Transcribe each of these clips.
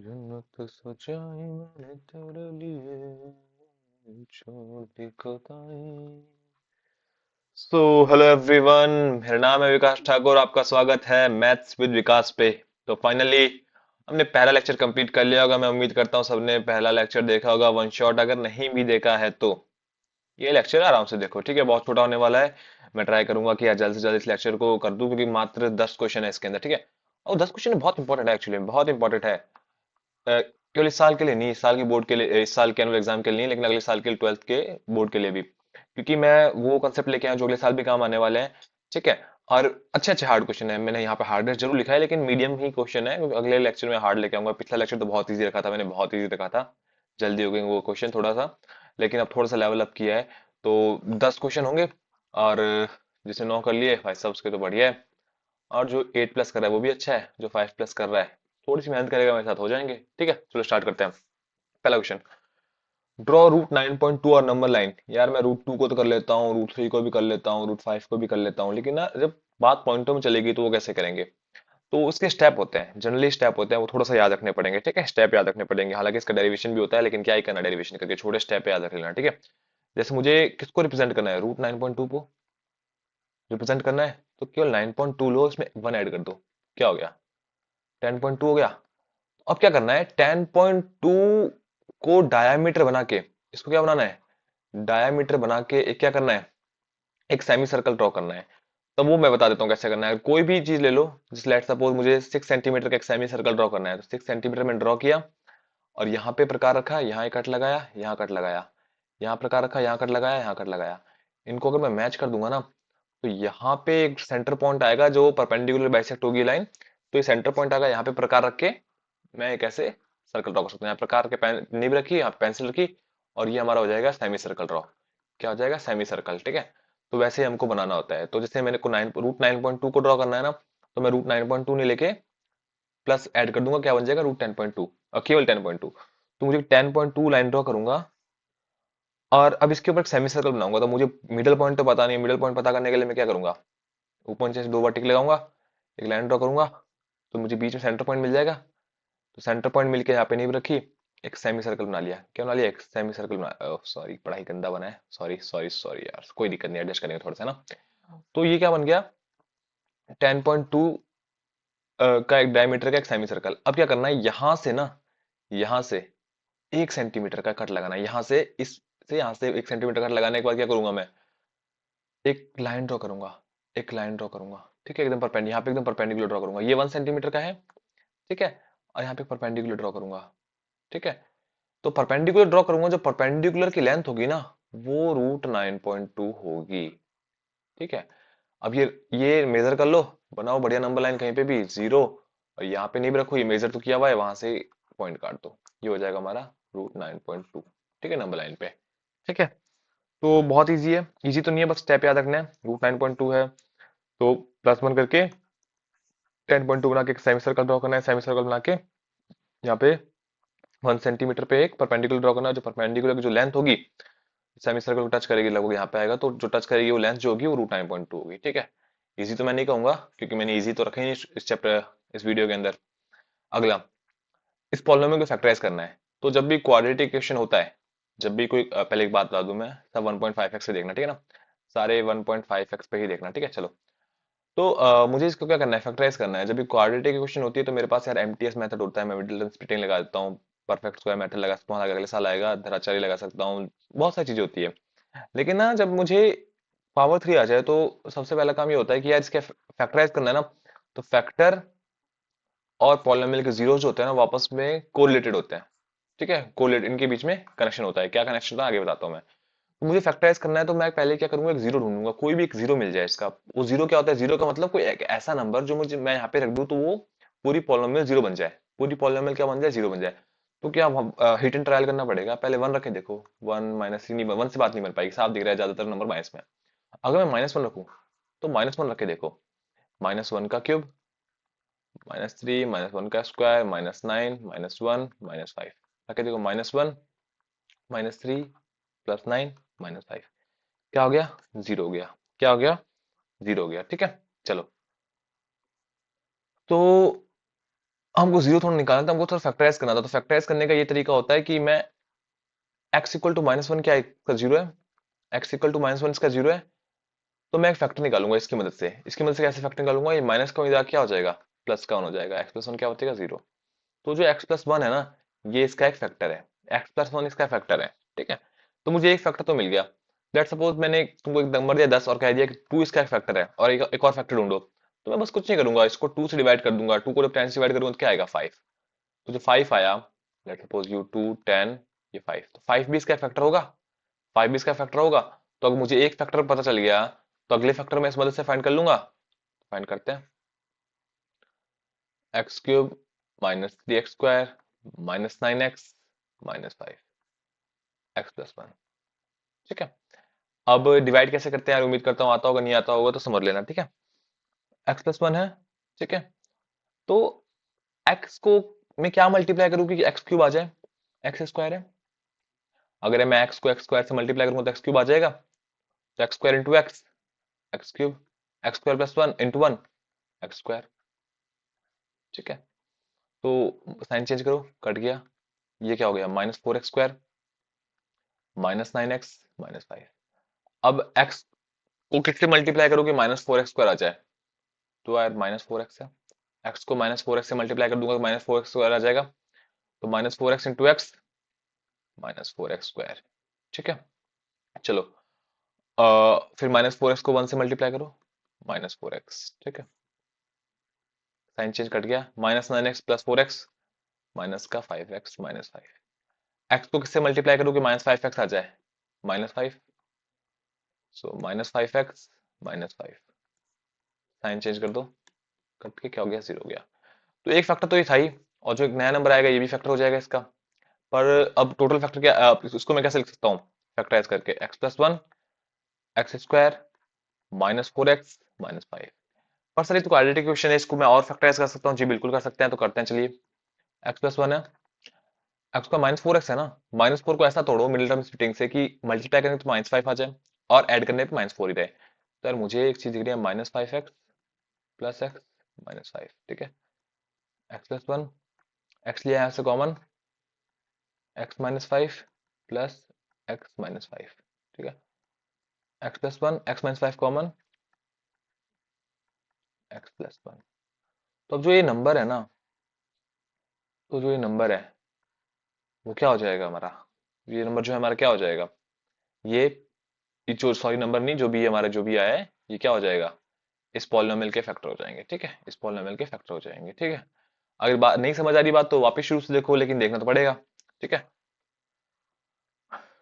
जन्नत सजाई मैंने तेरे लिए छोड़ दी खुदाई। सो हेलो एवरीवन, मेरा नाम है विकास ठाकुर। आपका स्वागत है मैथ्स विद विकास पे। तो फाइनली हमने पहला लेक्चर कंप्लीट कर लिया होगा। मैं उम्मीद करता हूँ सबने पहला लेक्चर देखा होगा वन शॉट। अगर नहीं भी देखा है तो ये लेक्चर आराम से देखो, ठीक है। बहुत छोटा होने वाला है। मैं ट्राई करूंगा कि जल्द से जल्द इस लेक्चर को कर दूं, क्योंकि मात्र 10 क्वेश्चन है इसके अंदर, ठीक है। और 10 क्वेश्चन बहुत इंपॉर्टेंट है, एक्चुअली बहुत इंपॉर्टेंट है। केवल इस साल के लिए नहीं, इस साल की बोर्ड के लिए, इस साल के एनुअल एग्जाम के लिए नहीं, लेकिन अगले साल के 12th के बोर्ड के लिए भी, क्योंकि मैं वो कंसेप्ट लेके आया हूं जो अगले साल भी काम आने वाले हैं, ठीक है। और अच्छे अच्छे हार्ड क्वेश्चन है। मैंने यहाँ पे हार्डनेस जरूर लिखा है, लेकिन मीडियम ही क्वेश्चन है, क्योंकि अगले लेक्चर में हार्ड लेके आऊंगा। पिछला लेक्चर तो बहुत ईजी रखा था, मैंने बहुत ईजी रखा था, जल्दी हो गई वो क्वेश्चन थोड़ा सा। लेकिन अब थोड़ा सा लेवल अप किया है, तो 10 क्वेश्चन होंगे। और जिसने 9 कर लिए भाई साहब उसके तो बढ़िया है। और जो 8 प्लस कर रहा है वो भी अच्छा है, जो 5 प्लस कर रहा है थोड़ी सी मेहनत करेगा मेरे साथ हो जाएंगे, ठीक है। चलो स्टार्ट करते हैं। पहला क्वेश्चन, ड्रॉ रूट 9.2 और नंबर लाइन। यार मैं रूट 2 को तो कर लेता हूँ, रूट 3 को भी कर लेता हूँ, रूट 5 को भी कर लेता हूँ, लेकिन ना जब बात पॉइंटों में चलेगी तो वो कैसे करेंगे। तो उसके स्टेप होते हैं, जनरली स्टेप होते हैं, वो थोड़ा सा याद रखने पड़ेंगे, ठीक है। स्टेप याद रखने पड़ेंगे, हालांकि इसका डेरिवेशन भी होता है, लेकिन क्या ही करना डेरिवेशन करके, छोटे स्टेप याद रख लेना, ठीक है। जैसे मुझे किसको रिप्रेजेंट करना है, रूट 9.2 को रिप्रेजेंट करना है, तो केवल 9.2 लो, इसमें 1 ऐड कर दो, क्या हो गया, 10.2 हो गया। अब क्या करना है, 10.2 को डायामीटर बना के, इसको क्या बनाना है, डायामीटर बना के एक क्या करना है, एक सेमी सर्कल ड्रॉ करना है। तो वो मैं बता देता हूँ कैसे करना है। कोई भी चीज ले लो, जिस लेट सपोज मुझे 6 सेंटीमीटर का एक सेमी सर्कल ड्रॉ करना है, तो 6 सेंटीमीटर में ड्रॉ किया, और यहाँ पे प्रकार रखा, यहाँ एक कट लगाया, यहाँ कट लगाया, यहाँ प्रकार रखा, यहाँ कट लगाया, यहाँ कट लगाया। इनको अगर मैं मैच कर दूंगा ना, तो यहाँ पे एक सेंटर पॉइंट आएगा जो परपेंडिकुलर बाइसेक्ट होगी लाइन। तो ये सेंटर पॉइंट आएगा, यहाँ पे प्रकार रख के मैं एक ऐसे सर्कल ड्रॉ कर सकता हूँ। यहाँ प्रकार के पेन नीब रखी, यहाँ पेंसिल रखी, और ये हमारा हो जाएगा सेमी सर्कल ड्रॉ। क्या हो जाएगा, सेमी सर्कल, ठीक है। तो वैसे ही हमको बनाना होता है। तो जैसे मैंने को रूट 9.2 को ड्रॉ करना है ना, तो मैं रूट 9.2 नहीं लेके प्लस ऐड कर दूंगा, क्या बन जाएगा, रूट 10.2, और केवल 10.2। तो मुझे 10.2 लाइन ड्रॉ करूंगा, और अब इसके ऊपर सेमी सर्कल बनाऊंगा। तो मुझे मिडल पॉइंट तो पता नहीं, मिडल पॉइंट पता करने के लिए मैं क्या करूंगा, ऊपर नीचे से दो बार टिक लगाऊंगा, एक लाइन ड्रॉ करूंगा, तो मुझे बीच में सेंटर पॉइंट मिल जाएगा। तो सेंटर पॉइंट मिलके यहाँ पे नींव रखी, एक सेमी सर्कल बना लिया। क्या बना लिया, एक सेमी सर्कल बना, सॉरी पढ़ाई गंदा बना है, सॉरी सॉरी सॉरी यार, कोई दिक्कत नहीं, एडजस्ट करेंगे थोड़ा सा ना। तो ये क्या बन गया, 10.2 का एक डायमीटर का एक सेमी सर्कल। अब क्या करना है, यहां से ना, यहां से 1 सेंटीमीटर का कट लगाना है, यहां से इस से यहां से 1 सेंटीमीटर कट लगाने के बाद क्या करूंगा मैं, एक लाइन ड्रॉ करूंगा, एक लाइन ड्रॉ करूंगा, ठीक है, एकदम परपेंडिकुलर, यहाँ पे एकदम परपेंडिकुलर ड्रॉ करूंगा। ये 1 सेंटीमीटर का है, ठीक है। और यहाँ पे परपेंडिकुलर ड्रॉ करूंगा, ठीक है। तो परपेंडिकुलर ड्रॉ करूंगा, जो परपेंडिकुलर की लेंथ होगी ना, वो रूट 9.2 होगी, ठीक है। अब ये मेजर कर लो, बनाओ बढ़िया नंबर लाइन, कहीं पे भी जीरो, और यहाँ पे नहीं भी रखो, ये मेजर तो किया हुआ है, वहां से पॉइंट काट दो, ये हो जाएगा हमारा रूट 9.2, ठीक है, नंबर लाइन पे, ठीक है। तो बहुत इजी है, इजी तो नहीं है, बस स्टेप याद रखना है। रूट 9.2 है, तो +1 करके 10.2 बना के सेमी सर्कल ड्रॉ करना है, सेमी सर्कल बना के यहाँ पे 1 सेंटीमीटर पे एक परपेंडिकुलर ड्रॉ करना है, जो परपेंडिकुलर की जो लेंथ होगी सेमी सर्कल को टच करेगी, लगभग यहाँ पे आएगा, तो जो टच करेगी वो लेंथ जो होगी वो रूट 9.2 होगी, ठीक है। इजी तो मैं नहीं कहूंगा, क्योंकि मैंने इजी तो रखा ही नहीं इस चैप्टर, इस वीडियो के अंदर। अगला, इस पॉलिनोमियल को फैक्टराइज करना है। तो जब भी क्वाड्रेटिक इक्वेशन होता है, जब भी कोई पहले एक बात बता दूं मैं, सब 1.5x से देखना, ठीक है ना, सारे 1.5x पे ही देखना, ठीक है। चलो, तो मुझे इसको क्या करना है, फैक्टराइज करना है। जब भी क्वाड्रेटिक इक्वेशन होती है तो मेरे पास यार एमटीएस मेथड होता है, मैं मिडिल स्प्लिटिंग लगा देता हूँ, परफेक्ट स्क्वायर मेथड लगा सकता हूँ, अगले साल आएगा धराचारी लगा सकता हूँ, बहुत सारी चीजें होती है। लेकिन ना जब मुझे पावर 3 आ जाए, तो सबसे पहला काम ये होता है कि यार इसके फैक्टराइज करना है ना, तो फैक्टर और पॉलिनोमियल के जीरो जो होते हैं ना, वो आपस में कोरिलेटेड होते हैं, ठीक है। कोरिलेट, इनके बीच में कनेक्शन होता है, क्या कनेक्शन होता है आगे बताता हूँ मैं। तो मुझे फैक्टराइज करना है, तो मैं पहले क्या करूंगा, एक जीरो ढूंढूंगा, कोई भी एक जीरो मिल जाए इसका। वो जीरो क्या होता है, जीरो का मतलब कोई एक ऐसा नंबर जो मुझे मैं यहाँ पे रख दूं, तो वो पूरी पॉलिनोमियल जीरो बन जाए, पूरी पॉलिनोमियल क्या बन जाए, जीरो बन जाए। तो क्या हिट एंड ट्रायल करना पड़ेगा, पहले 1 रखे देखो, 1 - 3 नहीं, 1 से बात नहीं बन पाएगी, साफ दिख रहा है ज्यादातर नंबर माइनस में। अगर मैं -1 रखूं, तो -1 रखे देखो, -1 का क्यूब, -3, -1 का स्क्वायर, -9, -1, -5, रखे देखो, -1, -3, +9, -5, क्या हो गया, जीरो हो गया, क्या हो गया, जीरो हो गया, ठीक है। चलो, तो हमको जीरो थोड़ा निकालना था, हमको थोड़ा फैक्टराइज करना था। तो फैक्टराइज करने का ये तरीका होता है कि मैं x equal to minus one, क्या है इसका जीरो है, x equal to minus one इसका जीरो है, तो मैं एक फैक्टर निकालूंगा इसकी मदद से। इसकी मदद से कैसे फैक्टर निकालूंगा, ये माइनस का हो क्या हो जाएगा, प्लस का वन हो जाएगा, x प्लस वन क्या हो जाएगा, जीरो। तो जो x प्लस वन है ना, ये इसका एक फैक्टर है, x प्लस वन इसका फैक्टर है, ठीक है। तो मुझे एक फैक्टर तो मिल गया। लेट सपोज मैंने तुमको एक नंबर दिया 10 और कह दिया कि टू इसका एक फैक्टर है और एक और फैक्टर ढूंढो। तो मैं बस कुछ नहीं करूंगा, इसको टू से डिवाइड कर दूंगा, टू को जब 10 से डिवाइड करूंगा तो क्या आएगा, फाइव। तो जो फाइव आया, let suppose you two ten, ये फाइव, तो फाइव भी इसका फैक्टर होगा, फाइव भी इसका फैक्टर होगा। तो अगर मुझे एक फैक्टर पता चल गया, तो अगले फैक्टर में इस मदद से फाइंड कर लूंगा। फाइंड करते हैं, x cube minus three x square minus nine x minus five, x plus one, ठीक है। अब डिवाइड कैसे करते हैं यार, उम्मीद करता हूँ आता होगा, नहीं आता होगा तो समझ लेना, ठीक है। एक्स प्लस वन है, ठीक है। तो एक्स को मैं क्या मल्टीप्लाई करूँ कि एक्स क्यूब आ जाए, एक्स स्क्वायर है। अगर मैं एक्स को एक्स स्क्वायर से मल्टीप्लाई करूंगा तो एक्स क्यूब आ जाएगा। तो x square into x, x cube, x square plus one into one, x square, ठीक है। तो साइन चेंज करो, कट गया, ये क्या हो गया, minus four x square minus nine x minus five. अब एक्स को किससे मल्टीप्लाई करोगे, माइनस फोर एक्स स्क्वायर आ जाए, तो यार माइनस फोर एक्स है, एक्स को माइनस फोर एक्स से मल्टीप्लाई कर दूंगा तो माइनस फोर एक्स स्क्वायर आ जाएगा। तो minus four x into x minus four x square, ठीक है। चलो, फिर माइनस फोर एक्स को वन से मल्टीप्लाई करो, माइनस फोर एक्स, ठीक है। साइन चेंज कट गया, minus nine x plus four x minus का five x minus five. X को किससे मल्टीप्लाई करोगे, माइनस फाइव एक्स आ जाए, minus five, so minus five x minus five. Sign change कर दो, कट के क्या हो गया, जीरो हो गया। तो एक फैक्टर तो ये था ही, और जो एक नया नंबर आएगा ये भी फैक्टर हो जाएगा इसका। पर अब टोटल फैक्टर क्या, इसको मैं कैसे लिख सकता हूँ, फैक्टराइज करके, x plus one x square minus four x minus five. पर सर ये तो क्वाड्रेटिक क्वेश्चन है, इसको मैं और फैक्टराइज कर सकता हूँ, जी बिल्कुल कर सकते हैं, तो करते हैं चलिए। एक्स प्लस वन है, एक्स का माइनस फोर एक्स है ना, माइनस फोर को ऐसा तोड़ो मिडिल टर्म स्प्लिटिंग से कि मल्टीप्लाई करने तो माइनस फाइव आ जाए और ऐड करने पे माइनस फोर ही रहे। तो यार मुझे एक चीज दिख रही है, minus five x plus x minus five, ठीक है। एक्स प्लस वन, एक्स लिया यहाँ से common, x minus five plus x minus five, ठीक है। X plus one x minus five common, x plus one. तो अब जो ये नंबर है ना, तो जो ये नंबर है वो क्या हो जाएगा हमारा, ये नंबर जो है हमारा क्या हो जाएगा, ये ये जो सॉरी नंबर नहीं, जो भी हमारा जो भी आया है ये क्या हो जाएगा, इस पॉलिनोमियल के फैक्टर हो जाएंगे, ठीक है, इस पॉलिनोमियल के फैक्टर हो जाएंगे, ठीक है। अगर बात नहीं समझ आ रही बात तो वापस शुरू से देखो, लेकिन देखना तो पड़ेगा, ठीक है।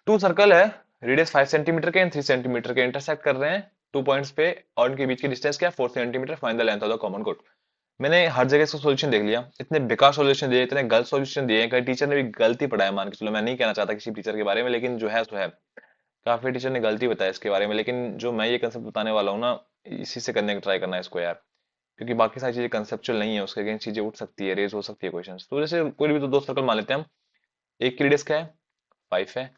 टू सर्कल है, रेडियस 5 सेंटीमीटर के एंड 3 सेंटीमीटर के इंटरसेक्ट कर रहे हैं टू पॉइंट्स पे, और उनके बीच की डिस्टेंस क्या है, 4 centimetre, find the length of the common code. मैंने हर जगह इसका सॉल्यूशन देख लिया, इतने बेकार सॉल्यूशन दिए, इतने गलत सॉल्यूशन दिए हैं, कई टीचर ने भी गलती पढ़ाया, मान के चलो, मैं नहीं कहना चाहता किसी टीचर के बारे में, लेकिन जो है सो है, काफी टीचर ने गलती बताया इसके बारे में, लेकिन जो मैं ये कंसेप्ट बताने वाला हूँ ना, इसी से करने का ट्राई करना है इसको यार, क्योंकि बाकी सारी चीजें कंसेप्चुअल नहीं है, उसके अगेंस्ट चीजें उठ सकती है, रेज हो सकती है क्वेश्चंस। तो जैसे कोई भी तो दो सर्कल मान लेते हैं हम, एक की रेडियस क्या है, फाइव है,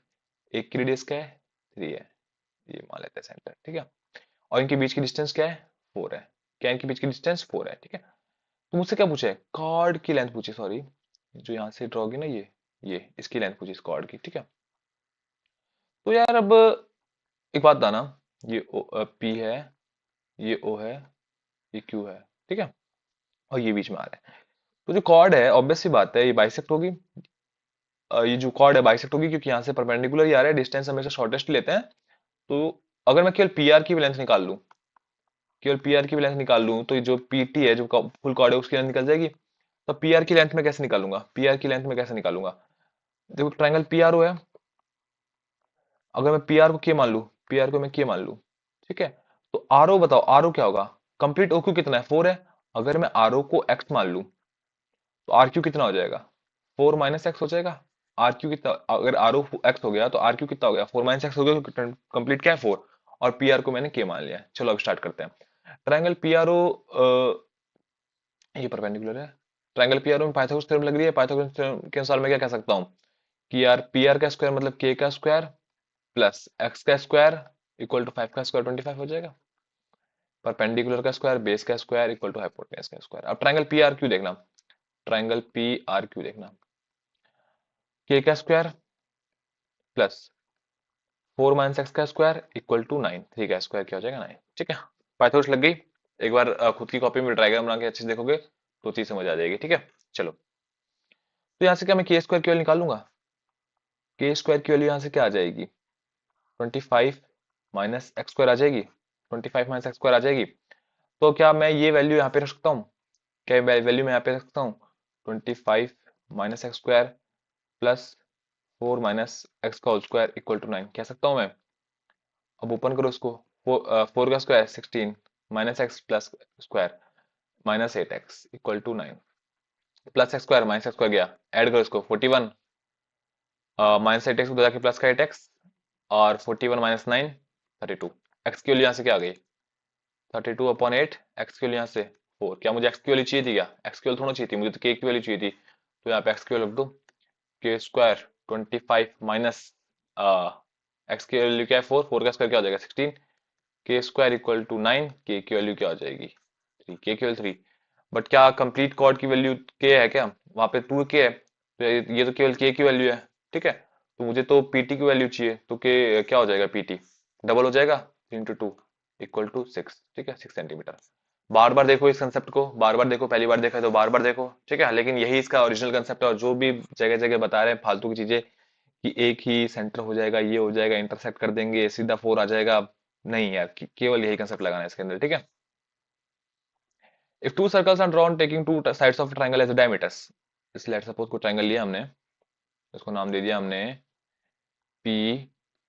एक की रेडियस क्या है, थ्री है, ये मान लेते हैं सेंटर, ठीक है। और इनके बीच की डिस्टेंस क्या है, फोर है, क्या इनके बीच की डिस्टेंस फोर है, ठीक है। तो मुझसे क्या पूछे, कॉर्ड की लेंथ पूछी, सॉरी, जो यहाँ से ड्रॉ की ना, ये इसकी लेंथ पूछी, इस कॉर्ड की, ठीक है। तो यार अब एक बात बताना, ये पी है, ये ओ है, ये क्यू है, ठीक है, और ये बीच में आ रहा है। तो जो कॉर्ड है ऑब्वियस सी बात है ये बाइसेक्ट होगी, ये जो कॉर्ड है बाइसेक्ट होगी, क्योंकि यहाँ से परपेंडिकुलर ही आ रहा है, डिस्टेंस हमेशा शॉर्टेस्ट लेते हैं। तो अगर मैं केवल पी आर की भी लेंथ निकाल लूँ, केवल पी आर की भी लेंथ निकाल लूँ, तो ये जो पी टी है, जो फुल कॉर्ड है, उसकी लेंथ निकल जाएगी। तो पी आर की लेंथ में कैसे निकालूंगा, पी आर की लेंथ में कैसे निकालूंगा, देखो ट्राइंगल पी आर ओ है, अगर मैं पी आर को के मान लूँ, पी आर को मैं के मान लूँ, ठीक है। तो आर ओ बताओ, आर ओ क्या होगा, कंप्लीट ओ क्यू कितना है, फोर है। अगर मैं आर ओ को एक्स मान लूँ, तो आर क्यू कितना हो जाएगा, फोर माइनस एक्स हो जाएगा। आर क्यू कितना, अगर आर ओ एक्स हो गया तो आर क्यू कितना हो गया, फोर माइनस एक्स हो गया, कंप्लीट क्या है, फोर। और पी आर को मैंने के मान लिया। चलो अब स्टार्ट करते हैं। ट्राइंगल पी आर ओ, ये परपेंडिकुलर है, ट्राइंगल पी आर ओ में पाइथागोरस थ्योरम लग रही है, पाइथागोरस थ्योरम के अनुसार मैं क्या कह सकता हूँ कि यार पी आर का स्क्वायर मतलब के का स्क्वायर प्लस एक्स का स्क्वायर इक्वल टू फाइव का स्क्वायर 25 हो जाएगा। परपेंडिकुलर का स्क्वायर बेस का स्क्वायर इक्वल टू हाइपोटेनस का स्क्वायर। अब ट्राइंगल पी आर क्यू देखना, ट्राइंगल पी आर क्यू देखना, के का स्क्वायर प्लस 4 - x का स्क्वायर इक्वल टू 9, 3 का स्क्वायर क्या हो जाएगा 9। ठीक है, पाइथागोरस लग गई। एक बार खुद की कॉपी में डायग्राम बना के अच्छे से देखोगे तो चीज समझ आ जाएगी। ठीक है, चलो, तो यहाँ से क्या मैं के स्क्वायर की वैल्यू निकाल लूंगा। के स्क्वायर की वैल्यू यहाँ से क्या आ जाएगी, 25 माइनस एक्स स्क्वायर आ जाएगी, 25 माइनस एक्स स्क्वायर आ जाएगी। तो क्या मैं ये वैल्यू यहाँ पे रख सकता हूँ, क्या वैल्यू मैं यहाँ पे रख सकता हूँ, 25 minus x square plus 4 minus x का होल स्क्वायर इक्वल टू 9 कह सकता हूँ मैं। अब ओपन करो इसको, 4 का square 16 minus x plus square minus 8x equal to 9, plus x square minus x square गया, ऐड करो इसको 41 माइनस 8x उधर जाके प्लस का 8x और 41 माइनस 9 32। एक्स की वैल्यू यहाँ से क्या आ गई, 32/8, एक्स की वैल्यू यहाँ से 4। क्या मुझे एक्स की वैल्यू चाहिए थी, क्या एक्स की वैल्यू थोड़ा चाहिए थी, मुझे तो के की वैल्यू चाहिए थी। तो यहाँ पे एक्स की वैल्यू रख दो, के स्क्वायर 25 माइनस एक्स की वैल्यू क्या है 4, 4 का स्क्वायर क्या हो जाएगा 16, के स्क्वायर इक्वल टू 9, के की वैल्यू क्या हो जाएगी 3, के की वैल्यू 3। बट क्या कंप्लीट कॉर्ड की वैल्यू के है क्या, वहां पे 2 के है, तो ये तो केवल के की वैल्यू है। ठीक है, तो मुझे तो पीटी की वैल्यू चाहिए, तो के क्या हो जाएगा, पीटी डबल हो जाएगा, 3 × 2 इक्वल टू 6। ठीक है, 6 सेंटीमीटर। बार बार देखो इस कंसेप्ट को, बार बार देखो, पहली बार देखा है तो बार बार देखो। ठीक है, लेकिन यही इसका ओरिजिनल कंसेप्ट है, और जो भी जगह जगह बता रहे हैं फालतू की चीजें कि एक ही सेंटर हो जाएगा, ये हो जाएगा, इंटरसेक्ट कर देंगे सीधा 4 आ जाएगा, नहीं यार, केवल यही कंसेप्ट लगाना है इसके अंदर। ठीक है, if two circles are drawn taking two sides of triangle as diameters, इसलिए लेट्स सपोज कोई ट्रायंगल लिया हमने, इसको नाम दे दिया हमने पी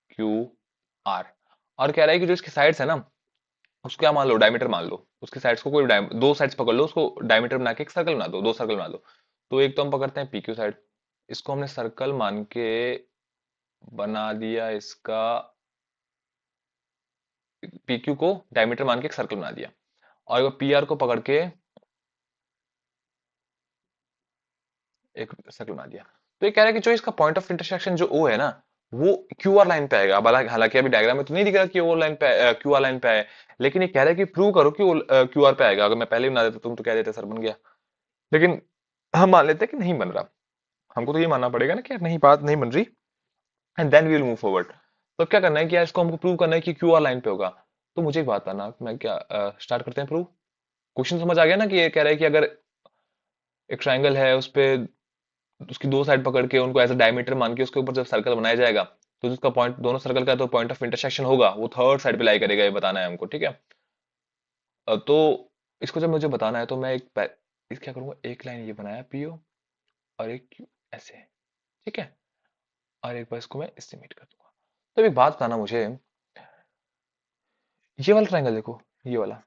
क्यू आर, और कह रहा है कि जो इसकी साइड्स है ना, उसको क्या मान लो, डायमीटर मान लो, उसकी साइड्स को कोई दो साइड्स पकड़ लो, उसको डायमीटर बना के एक सर्कल बना दो, दो सर्कल बना दो। तो एक तो हम पकड़ते हैं पी क्यू साइड, इसको हमने सर्कल मान के बना दिया, इसका पी क्यू को डायमीटर मान के एक सर्कल बना दिया, और पी आर को पकड़ के एक सर्कल बना दिया। तो ये कह रहा है कि जो इसका पॉइंट ऑफ इंटरसेक्शन जो ओ है ना, वो क्यू आर लाइन पे आएगा। अब हालांकि अभी डायग्राम में तो नहीं दिख रहा कि ओ लाइन पे क्यू आर लाइन पे है, लेकिन ये कह रहा है कि प्रूव करो कि क्यू आर पे आएगा। अगर मैं पहले ही बना देता तुम तो कह देते सर बन गया, लेकिन हम मान लेते हैं कि नहीं बन रहा, हमको तो ये मानना पड़ेगा ना कि यार नहीं, बात नहीं बन रही, and then we will move forward. तो क्या करना है कि यार इसको हमको प्रूव करना है कि क्यू आर लाइन पे होगा। तो मुझे एक बात आना, मैं क्या स्टार्ट करते हैं प्रूव। क्वेश्चन समझ आ गया ना, कि ये कह रहा है कि अगर एक ट्राइंगल है, उस पे उसकी दो साइड पकड़ के उनको एज अ डायमीटर मान के उसके ऊपर जब सर्कल बनाया जाएगा, तो जिसका पॉइंट दोनों सर्कल का तो पॉइंट ऑफ इंटरसेक्शन होगा वो थर्ड साइड पे लाई करेगा, ये बताना है हमको। ठीक है, तो इसको जब मुझे बताना है तो मैं इस क्या करूंगा, एक लाइन ये बनाया पीओ और एक क्यू ऐसे, ठीक है, और एक बार इसको मैं इससे मीट कर दूंगा। तो एक बात बताना मुझे, ये वाला ट्राइंगल देखो, ये वाला,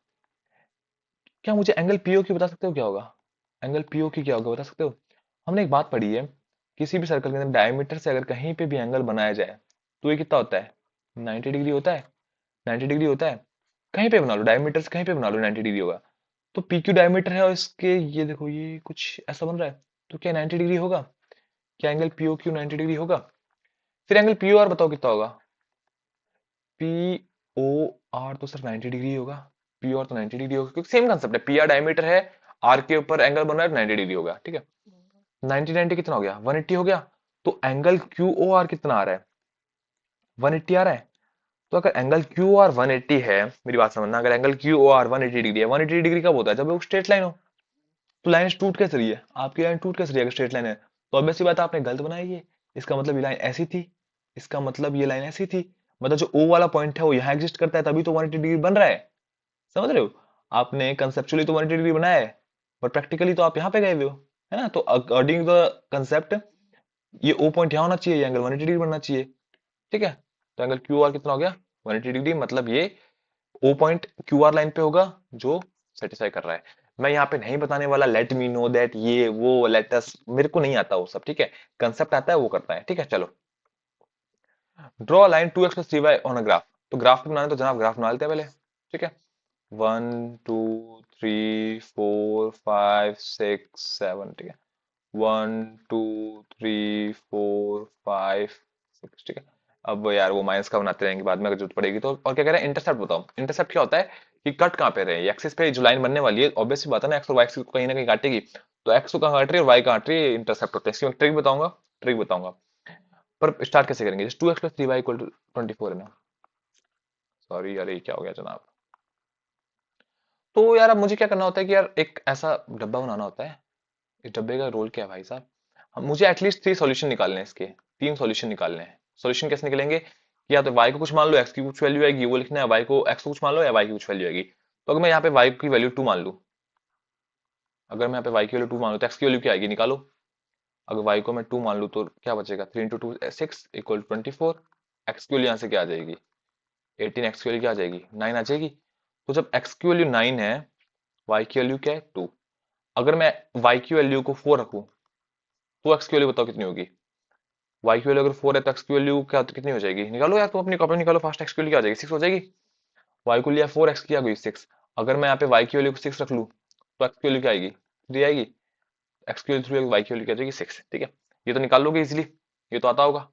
क्या मुझे एंगल पीओ की बता सकते हो क्या होगा, एंगल पीओ की क्या होगा बता सकते हो। हमने एक बात पढ़ी है, किसी भी सर्कल के अंदर डायमीटर से अगर कहीं पे भी एंगल बनाया जाए तो ये कितना होता है, 90 डिग्री होता है, 90 डिग्री होता है। कहीं पे बना लो डायमीटर से, कहीं पे बना लो 90 डिग्री होगा। तो पी क्यू डायमीटर है और इसके ये देखो ये कुछ ऐसा बन रहा है, तो क्या 90 डिग्री होगा, क्या एंगल पीओ क्यू 90 डिग्री होगा। फिर एंगल पीओ आर बताओ कितना होगा, पी ओ आर तो सर 90 डिग्री होगा, पी आर तो 90 डिग्री होगा, क्योंकि सेम कंसेप्ट है, पी आर डायमीटर है, आर के ऊपर एंगल बन रहा है, 90 डिग्री होगा। ठीक है, 90 90 कितना हो गया, 180 हो गया। तो एंगल क्यू ओ आर कितना आ रहा है, 180 आ रहा है। तो अगर एंगल क्यू आर 180 है, मेरी बात समझना, अगर angle Q O R 180 degree है, 180 डिग्री कब होता है, जब वो स्ट्रेट लाइन हो। तो लाइन टूट कैसे रही है, आपकी लाइन टूट कैसे रही है, अगर स्ट्रेट लाइन है तो ऑब्वियस सी बात है आपने गलत बनाई है। इसका मतलब ये लाइन ऐसी थी, इसका मतलब ये लाइन ऐसी थी, मतलब जो ओ वाला पॉइंट है वो यहाँ एग्जिस्ट करता है, तभी तो 180 डिग्री बन रहा है। समझ रहे हो, आपने कंसेप्चुअली तो 180 डिग्री बनाया है, पर प्रैक्टिकली तो आप यहाँ पे गए हुए हो, है ना। तो अकॉर्डिंग द कंसेप्ट ये ओ पॉइंट यहाँ होना चाहिए, ये एंगल 180 डिग्री बनना चाहिए। ठीक है, तो एंगल क्यू आर कितना हो गया, 180 डिग्री, मतलब ये O point Q R line पे होगा जो सेटिस्फाई कर रहा है। मैं यहाँ पे नहीं बताने वाला लेट मी नो दैट ये वो लेट अस, मेरे को नहीं आता वो सब। ठीक है, कंसेप्ट आता है वो करता है। ठीक है, चलो, draw line 2x + 3y on a graph. तो ग्राफ बनाने तो जनाब ग्राफ बना लेते हैं पहले। ठीक है, 1 2 3 4 5 6 7, ठीक है, 1 2 3 4 5 6, ठीक है। अब यार वो माइनस का बनाते रहेंगे, बाद में अगर जरूरत पड़ेगी तो। और क्या कह रहे हैं, इंटरसेप्ट बताओ। इंटरसेप्ट क्या होता है कि कट कहाँ पे रहे, एक्सिस पे जो लाइन बनने वाली है, ऑब्वियस सी बात है ना, एक्स और वाई एक्सिस को कहीं ना कहीं काटेगी। तो एक्स को कहाँ काट रही है और वाई कहाँ काट रही है, इंटरसेप्ट होते हैं। इसकी मैं ट्रिक बताऊंगा। पर स्टार्ट कैसे करेंगे? जस्ट 2x + 3y = 24 है ना। सॉरी यार, ये क्या हो गया जनाब। तो यार अब मुझे क्या करना होता है कि यार एक ऐसा डब्बा बनाना होता है। इस डब्बे का रोल क्या है भाई साहब? मुझे एटलीस्ट 3 सॉल्यूशन निकालने हैं इसके। 3 सॉल्यूशन निकालने हैं। सॉल्यूशन कैसे निकलेंगे कि या तो y को कुछ मान लो, x की कुछ वैल्यू आएगी वो लिखना है, y को x को कुछ मान लो या y की कुछ वैल्यू आएगी। तो अगर मैं यहाँ पे y की वैल्यू 2 मान लूं, अगर मैं यहाँ पे y की वैल्यू 2 मान लूं तो x की वैल्यू क्या आएगी निकालो। अगर y को मैं 2 मान लूं तो क्या बचेगा, 3 × 2 6 = 24। x की वैल्यू यहाँ से क्या आ जाएगी, 18। x की वैल्यू क्या आ जाएगी, 9 आ जाएगी। तो जब x की वैल्यू 9 है, y की वैल्यू क्या है, 2। अगर मैं y की वैल्यू को 4 रखूं तो x की वैल्यू बताओ कितनी होगी। y की वैल्यू अगर 4 है तो x की वैल्यू क्या कितनी हो जाएगी, निकालो यार तुम अपनी कॉपी निकालो फास्ट। x की वैल्यू क्या आ जाएगी, 6 हो जाएगी। y को लिया 4, x की आ गई 6। अगर मैं यहाँ पे y की वैल्यू को 6 रख लूं तो x की वैल्यू क्या आएगी, 3 आएगी। x की वैल्यू 3 आएगी, y की वैल्यू क्या आ जाएगी, 6। ठीक है, ये तो निकाल लोगे इजीली। ये तो आता होगा,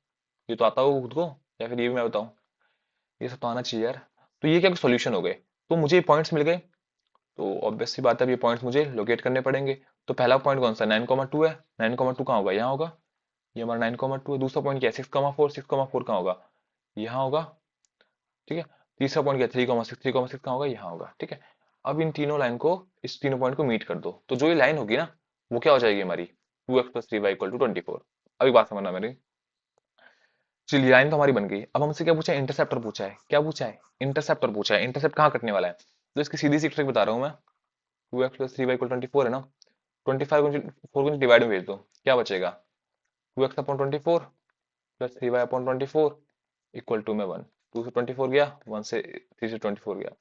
ये तो आता होगा खुद को, या फिर ये भी मैं बताऊं। ये सब तो आना चाहिए यार। तो ये क्या सॉल्यूशन हो गए। तो मुझे ये पॉइंट्स मिल गए। तो ऑब्वियस सी बात है, अब ये पॉइंट्स मुझे लोकेट करने पड़ेंगे। तो पहला पॉइंट कौन सा, 9,2 है। 9,2 कहाँ होगा, यहाँ होगा। ये हमारा 9,2 है। दूसरा पॉइंट क्या है, 6,4। 6,4 कहाँ होगा, यहाँ होगा। ठीक है। तीसरा पॉइंट क्या, 3,6। 3,6 कहाँ होगा, यहाँ होगा। ठीक है। अब इन तीनों लाइन को, इस तीनों पॉइंट को मीट कर दो, तो जो ये लाइन होगी ना, वो क्या हो जाएगी हमारी, 2x + 3y = 24। अभी बात समझना मेरी। चलिए, लाइन तो हमारी बन गई। अब हमसे क्या पूछा है, इंटरसेप्टर पूछा है। क्या पूछा है, इंटरसेप्टर पूछा है। इंटरसेप्ट कहाँ कटने वाला है, तो इसकी सीधी सी ट्रिक बता रहा हूँ मैं। 2x + 3y = 24 है ना। 25 को 4 को डिवाइड में भेज दो, क्या बचेगा, 2x/24 + 3y/24 इक्वल टू में 1। 2 से 24 गया, 1 से 3 से 24 गया,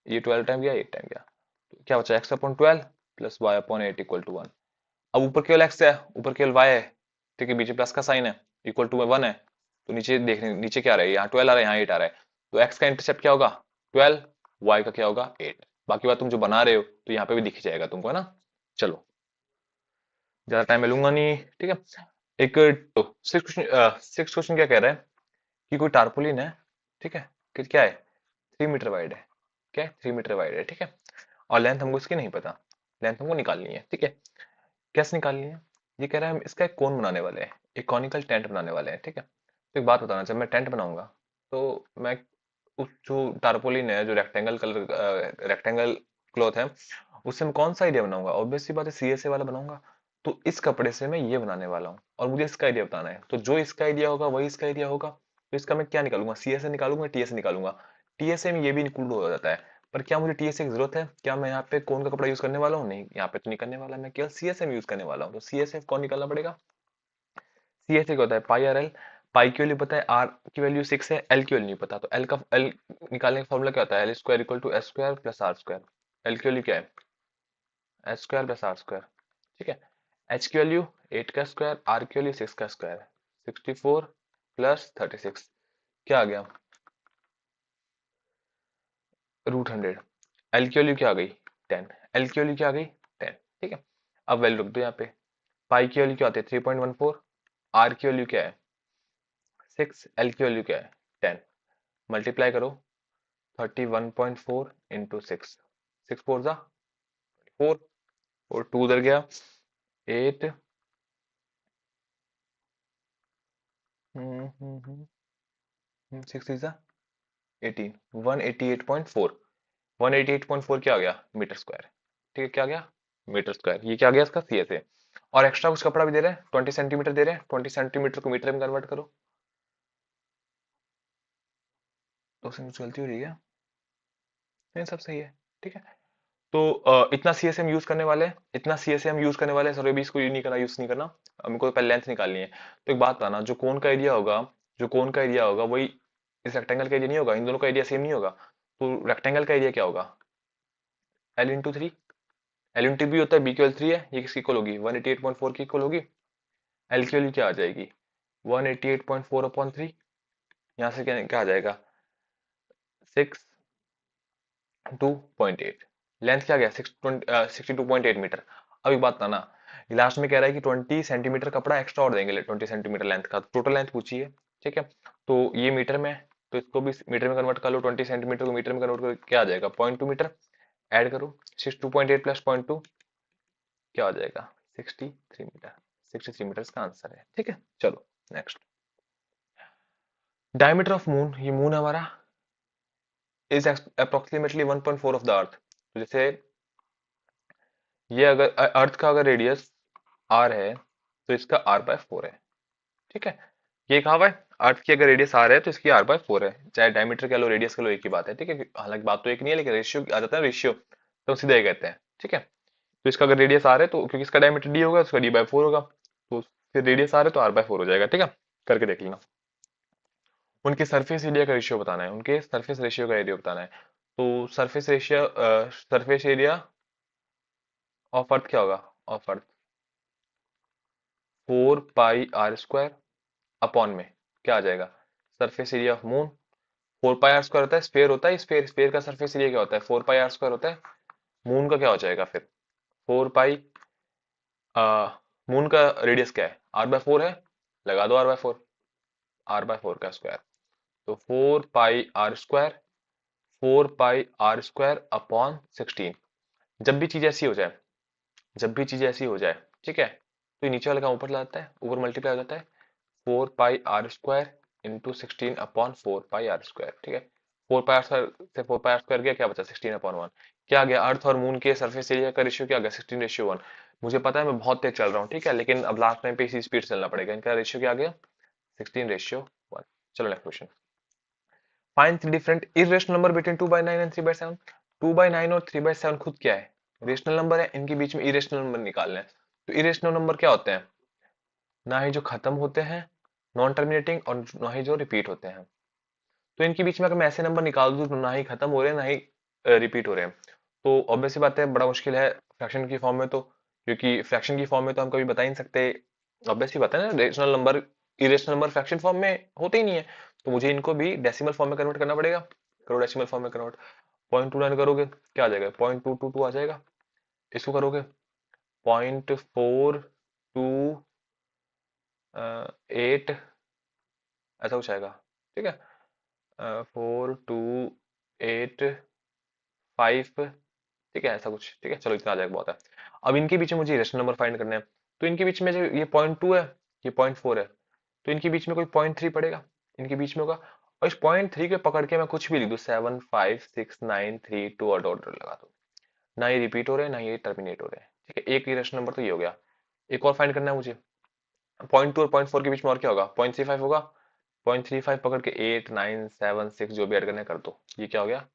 ये 12 टाइम गया, 8 टाइम गया। तो क्या बचा, x/12 + y/8 इक्वल टू 1। अब ऊपर केवल x है, ऊपर केवल y है। ठीक है, बीच में प्लस का साइन है, इक्वल टू में 1 है। तो नीचे देखने, नीचे क्या आ रहा है, यहाँ 12 आ रहा है, यहाँ 8 आ रहा है। तो x का इंटरसेप्ट क्या होगा, 12। y का क्या होगा, 8। बाकी बात तुम जो बना रहे हो तो यहाँ पे भी दिख जाएगा तुमको, है ना। चलो, ज्यादा टाइम मैं लूंगा नहीं। ठीक है। एक तो सिक्स क्वेश्चन क्या कह रहा है कि कोई टारपोलिन है। ठीक है, कि क्या है, 3 मीटर वाइड है। क्या है, 3 मीटर वाइड है। ठीक है, और लेंथ हमको इसकी नहीं पता, लेंथ हमको निकालनी है। ठीक है, कैसे निकालनी है, ये कह रहा है हम इसका एक कोन बनाने वाले हैं, एक कॉनिकल टेंट बनाने वाले हैं। ठीक है, तो एक बात बताना, जब मैं टेंट बनाऊंगा तो मैं उस जो टारपोलिन है, जो रेक्टेंगल कलर रेक्टेंगल क्लॉथ है, उससे मैं कौन सा आइडिया बनाऊंगा, ऑब्वियस सी बात है सीएसए वाला बनाऊंगा। तो इस कपड़े से मैं ये बनाने वाला हूँ और मुझे इसका आइडिया बताना है। तो जो इसका आइडिया होगा वही इसका आइडिया होगा। तो इसका मैं क्या निकालूंगा, सीएसए निकालूंगा, टीएसए निकालूंगा। टीएसए में ये भी इंक्लूड हो जाता है। पर क्या मुझे टीएसए की जरूरत है, क्या मैं यहाँ पे कौन का कपड़ा यूज करने वाला हूँ, नहीं, यहाँ पे तो नहीं करने वाला, मैं केवल सीएसए में यूज करने वाला हूँ। तो सीएसए कौन निकालना पड़ेगा, सीएसए क्या होता है, पाई आर एल। पाई की वैल्यू पता है, आर की वैल्यू 6 है, एल की वैल्यू नहीं पता। तो एल निकालने का फॉर्मूला क्या होता है, L² = S² + R²। एल की वैल्यू क्या है, S² + R²। ठीक है, एच की वैल्यू 8 का स्क्वायर, आर की वैल्यू 6 का स्क्वायर, 64 + 36 क्या आ गया, √100। एल की वैल्यू क्या आ गई, 10। एल की वैल्यू क्या आ गई, 10। ठीक है, अब वैल्यू रख दो यहाँ पे। पाई की वैल्यू क्या होती है, 3.14। आर की वैल्यू क्या है, 6। एल की वैल्यू क्या है, 10। मल्टीप्लाई करो, 31.4 इंटू 6। 6 4 जा 4, और 2 उधर गया, 8। 6 6 जा 18, 188.4। 188.4 क्या आ गया, मीटर स्क्वायर। ठीक है, क्या आ गया, मीटर स्क्वायर। ये क्या आ गया इसका सीएसए। और एक्स्ट्रा कुछ कपड़ा भी दे रहे हैं, 20 सेंटीमीटर दे रहे हैं। 20 सेंटीमीटर को मीटर में कन्वर्ट करो। तो उसमें कुछ गलती हो रही है क्या? नहीं, सब सही है। ठीक है, तो इतना सीएसएम यूज करने वाले हैं, इतना सीएसएम यूज करने वाले हैं सर, अभी इसको ये नहीं करना, यूज नहीं करना। हमको पहले लेंथ निकालनी है। तो एक बात बताना, जो कोन का एरिया होगा, जो कोन का एरिया होगा वही इस रेक्टेंगल का एरिया नहीं होगा, इन दोनों का एरिया सेम नहीं होगा। तो रेक्टेंगल का एरिया क्या होगा, L × 3। L × बी होता है, बी की वैल्यू 3 है, ये किसकी इक्वल होगी, 188.4 की इक्वल होगी। एल की वैल्यू क्या आ जाएगी, 188.4/3। यहाँ से क्या क्या आ जाएगा, 62.8। लेंथ क्या गया, 62.8 मीटर। अभी बात था ना, लास्ट में कह रहा है कि 20 सेंटीमीटर कपड़ा एक्स्ट्रा और देंगे, 20 सेंटीमीटर लेंथ का टोटल लेंथ पूछी है। ठीक है, तो ये मीटर में है, तो इसको भी मीटर में कन्वर्ट कर लो। 20 सेंटीमीटर को मीटर में कन्वर्ट करो, क्या आ जाएगा, 0.2 मीटर। ऐड करो, 62.8 + 0.2 क्या हो जाएगा 63 मीटर। 63 मीटर इसका आंसर है। ठीक है, चलो नेक्स्ट। डायमीटर ऑफ मून, ये मून हमारा is approximately 1.4 of the earth. तो जैसे ये अगर अर्थ का अगर रेडियस आर है तो इसका आर बाय 4 है। ठीक है, ये कहा हुआ है अर्थ की अगर रेडियस आर है तो इसकी आर बाय 4 है, चाहे डायमीटर कह लो रेडियस कह लो एक ही बात है। ठीक है, हालांकि बात तो एक नहीं है लेकिन रेशियो आ जाता है, रेशियो तो सीधा ही कहते हैं। ठीक है, तो इसका अगर रेडियस आर है तो क्योंकि इसका डायमीटर डी होगा उसका डी बाय 4 होगा, तो फिर रेडियस आर है तो आर बाय 4 हो जाएगा। ठीक है, करके देख लेना। उनके सरफेस एरिया का रेशियो बताना है, उनके सरफेस रेशियो का एरिया बताना है। तो surface ratio, surface area of earth क्या होगा, of earth 4 pi r² upon में क्या आ जाएगा, surface area of moon 4 pi r² होता है, स्फेयर होता है, स्फेयर स्फेयर का सरफेस एरिया क्या होता है 4 पाई r² होता है। मून का क्या हो जाएगा फिर 4 पाई, मून का रेडियस क्या है r/4 है, लगा दो r/4, r/4 का स्क्वायर, तो 4 पाई r², 4 पाई r² अपॉन 16। जब भी चीज ऐसी हो जाए, जब भी चीज ऐसी हो जाए, ठीक है, तो ये नीचे वाला काम ऊपर ला जाता है, ऊपर मल्टीप्लाई हो जाता है, 4 पाई r² इंटू 16 अपॉन 4 पाई r²। ठीक है, 4 पाई r² से 4 पाई r² गया, क्या बचा 16/1। क्या गया, अर्थ और मून के सरफेस एरिया का रेशियो क्या गया 16:1। मुझे पता है मैं बहुत तेज चल रहा हूँ, ठीक है, लेकिन अब लास्ट टाइम पे इसी स्पीड चलना पड़ेगा। इनका रेशियो क्या आ गया 16:1। चलो next question. Find three different irrational number between 2/9 and 3/7। 2/9 और 3/7 खुद क्या है, रेशनल नंबर है, इनके बीच में इरेशनल नंबर निकालना है। तो इरेशनल नंबर क्या होते हैं, ना ही जो खत्म होते हैं, नॉन टर्मिनेटिंग, और ना ही जो रिपीट होते हैं। तो इनके बीच में अगर मैं ऐसे नंबर निकाल दूं तो ना ही खत्म हो रहे हैं ना ही रिपीट हो रहे हैं, तो ऑब्वियस सी बात है बड़ा मुश्किल है फ्रैक्शन की फॉर्म में। तो क्योंकि फ्रैक्शन की फॉर्म में तो हम कभी बता ही नहीं सकते, ऑब्वियस सी बात है ना, rational number irrational number fraction form में होते ही नहीं है, तो मुझे इनको भी डेसिमल फॉर्म में कन्वर्ट करना पड़ेगा। करो डेसिमल फॉर्म में कन्वर्ट। 0.29 करोगे क्या आ जाएगा 0.222 आ जाएगा। इसको करोगे 0.428 ऐसा कुछ आएगा। ठीक है, 4285, ठीक है ऐसा कुछ। ठीक है, चलो इतना आ जाएगा बहुत है। अब इनके बीच में मुझे रेशनल नंबर फाइंड करने हैं, तो इनके बीच में जो ये 0.2 है, ये 0.4 है, तो इनके बीच में कोई 0.3 पड़ेगा, इनके बीच में होगा। और इस 0.3 के पकड़ के मैं कुछ भी लिख दूं 75693 2 और डॉट लगा दूं, ना ये रिपीट हो रहे हैं ना ये टर्मिनेट हो रहे हैं। ठीक है, एक रेशनल नंबर तो ये हो गया। एक और फाइंड करना है मुझे, 0.2 और 0.4 के बीच में और क्या होगा 0.35 होगा। 0.35 पकड़ के 8 9 7 6 जो भी ऐड करना है कर दो, ये क्या हो गया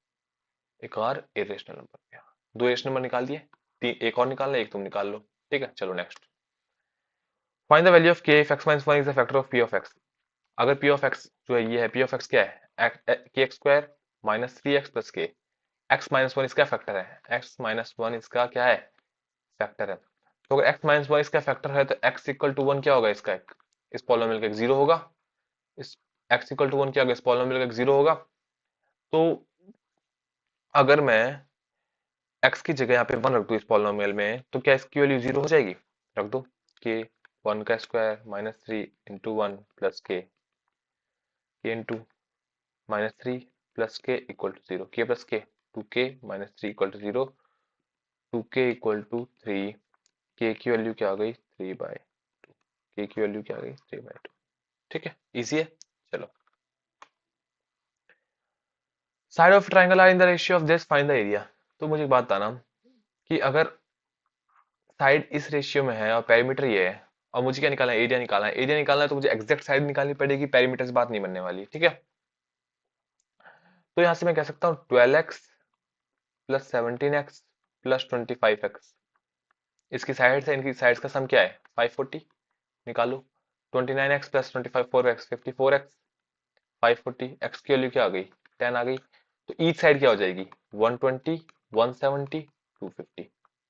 एक और इरेशनल नंबर गया। दो इरेशनल नंबर निकाल दिए, तीन एक और निकालना, एक तुम निकाल लो। ठीक है, चलो next. Find the value of k if x minus 1 is a factor of p of x। अगर p of x जो है ये है, p of x क्या है kx² minus 3x plus k। x minus 1 इसका फैक्टर है, x माइनस 1 इसका क्या है फैक्टर है। तो अगर x माइनस 1 इसका फैक्टर है तो x इक्वल टू 1 क्या होगा इसका, इस पॉलिनोमियल का एक जीरो होगा। इस x इक्वल टू 1 क्या होगा इस पॉलिनोमियल का एक जीरो होगा। तो अगर मैं x की जगह यहाँ पे 1 रख दूं इस पॉलिनोमियल में, तो क्या इसकी वैल्यू जीरो हो जाएगी, रख दो k 1 का square minus 3 into 1 plus k into minus 3 plus k equal to zero, k plus k 2k minus 3 equal to zero, 2k equal to 3, k की वैल्यू क्या आ गई 3/2, के की वैल्यू क्या आ गई 3/2। ठीक है, इजी है। चलो, side of triangle are in the ratio of this find the area. तो मुझे एक बात बताना कि अगर साइड इस रेशियो में है और पेरीमीटर ये है, और मुझे क्या निकालना है एरिया निकालना है, एरिया निकालना है तो मुझे एग्जैक्ट साइड निकालनी पड़ेगी, पेरीमीटर से बात नहीं बनने वाली। ठीक है, तो यहां से मैं कह सकता हूँ 12x plus 17x plus 25x, इसकी साइड से इनकी साइड्स का सम क्या है 540, निकालो। 29x plus 25 4x 54x, 540 x की वैल्यू क्या आ गई 10 आ गई। तो ईच साइड क्या हो जाएगी 120 170 250।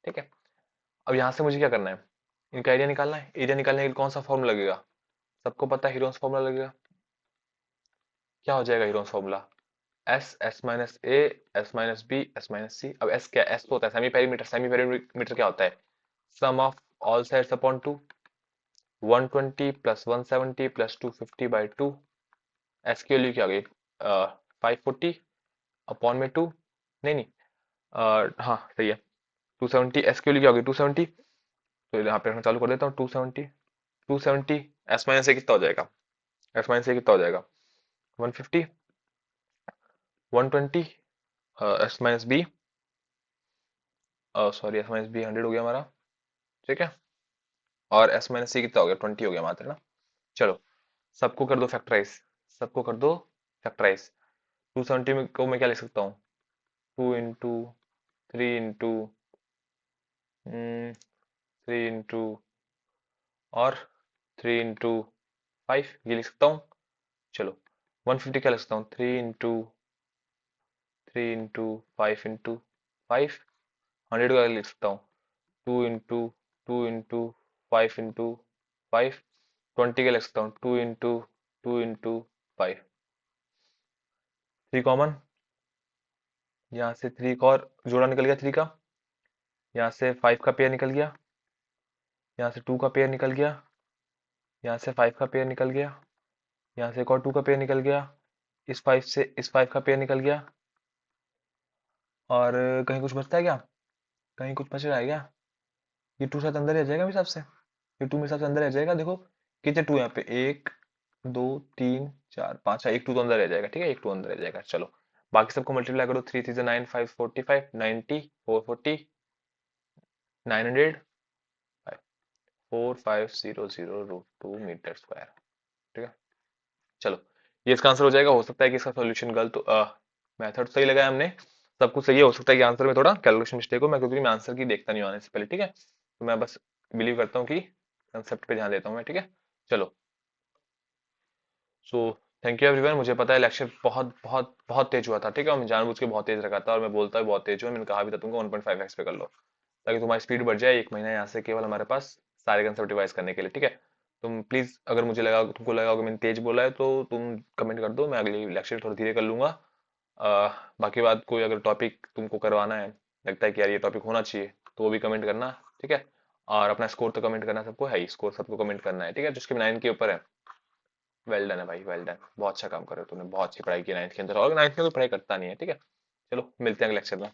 ठीक है, अब यहां से मुझे क्या करना है, इनका एरिया निकालना है। एरिया निकालने के लिए कौन सा फॉर्मूला लगेगा, सबको पता है हीरोन्स फॉर्मूला लगेगा। क्या हो जाएगा Heron's formula, s s minus a s minus b s minus c. अब एस क्या, एस तो होता है सेमी पेरीमीटर, सेमी पेरीमीटर क्या होता है sum of all sides upon 2, 120 plus 170 plus 250/2। S की वैल्यू क्या आ गई 540 अपॉन में 2, नहीं नहीं हाँ सही है 270, एस की वैल्यू क्या होगी 270 तो यहाँ पे रखना चालू कर देता हूँ। 270 एस माइनस ए कितना हो जाएगा? एस माइनस ए कितना हो जाएगा? 150, 120, S minus B, sorry S minus B 100 हो गया हमारा, ठीक है। और एस माइनस सी कितना हो गया? 20 हो गया मात्र ना। चलो सबको कर दो फैक्टराइज, सबको कर दो फैक्टराइज। 270 में को मैं क्या लिख सकता हूँ? 2 इंटू 3 इंटू और 3 इंटू 5 ये लिख सकता हूँ। चलो 150 क्या लिख सकता हूँ? 3 इंटू 5 100 का लिख सकता हूँ। 2 इंटू 20 का लिख सकता हूँ। 2 इंटू 3 कॉमन, यहाँ से 3 का और जोड़ा निकल गया 3 का, यहाँ से 5 का पेयर निकल गया, यहाँ से 2 का पेयर निकल गया, यहाँ से 5 का पेयर निकल गया, यहाँ से एक और 2 का पेयर निकल गया, इस 5 से इस 5 का पेयर निकल गया। और कहीं कुछ बचता है क्या? कहीं कुछ बच रहा है क्या? ये 2 शायद अंदर ही रह जाएगा मेरे हिसाब से, ये 2 मेरे हिसाब से अंदर रह जाएगा। देखो कितने 2 यहाँ पे, 1 2 3 4 5, एक 2 तो अंदर रह जाएगा, ठीक है, एक 2 अंदर रह जाएगा। चलो बाकी सबको मल्टीप्लाई करो। 3 3 9, 5 45, 90, 440, 900, 4500√2 मीटर स्क्वायर, ठीक है। चलो ये इसका आंसर हो जाएगा। हो सकता है कि इसका सॉल्यूशन गलत, मेथड सही लगाया हमने, सब कुछ सही है। हो सकता है कि आंसर में थोड़ा कैलकुलेशन मिस्टेक हो, मैं क्योंकि मैं आंसर की देखता नहीं हूं आने से पहले, ठीक है। तो मैं बस बिलीव करता हूँ कि कंसेप्ट पे ध्यान देता हूँ मैं, ठीक है। चलो सो थैंक यू एवरीवन। मुझे पता है लेक्चर बहुत बहुत बहुत तेज हुआ था, ठीक है, और मैं जानबूझ के बहुत तेज रखा था, और मैं बोलता भी बहुत तेज हुआ। मैंने कहा भी था तुमको 1.5x पे कर लो, ताकि तुम्हारी स्पीड बढ़ जाए। एक महीना यहाँ से केवल हमारे पास सारे कंसेप्ट रिवाइज करने के लिए, ठीक है। तुम प्लीज, अगर मुझे लगा, तुमको लगा कि मैंने तेज बोला है, तो तुम कमेंट कर दो, मैं अगली लेक्चर थोड़ा धीरे कर लूंगा। बाकी बात, कोई अगर टॉपिक तुमको करवाना है, लगता है कि यार ये टॉपिक होना चाहिए, तो वो भी कमेंट करना, ठीक है। और अपना स्कोर तो कमेंट करना, सबको है स्कोर, सबको कमेंट करना है, ठीक है, जिसके 9 के ऊपर है। वेल डन है भाई, वेल डन, बहुत अच्छा काम कर रहे हो तुमने, बहुत अच्छी पढ़ाई की 9th के अंदर, और 9th में कोई पढ़ाई करता नहीं है, ठीक है। चलो मिलते हैं अगले लेक्चर में।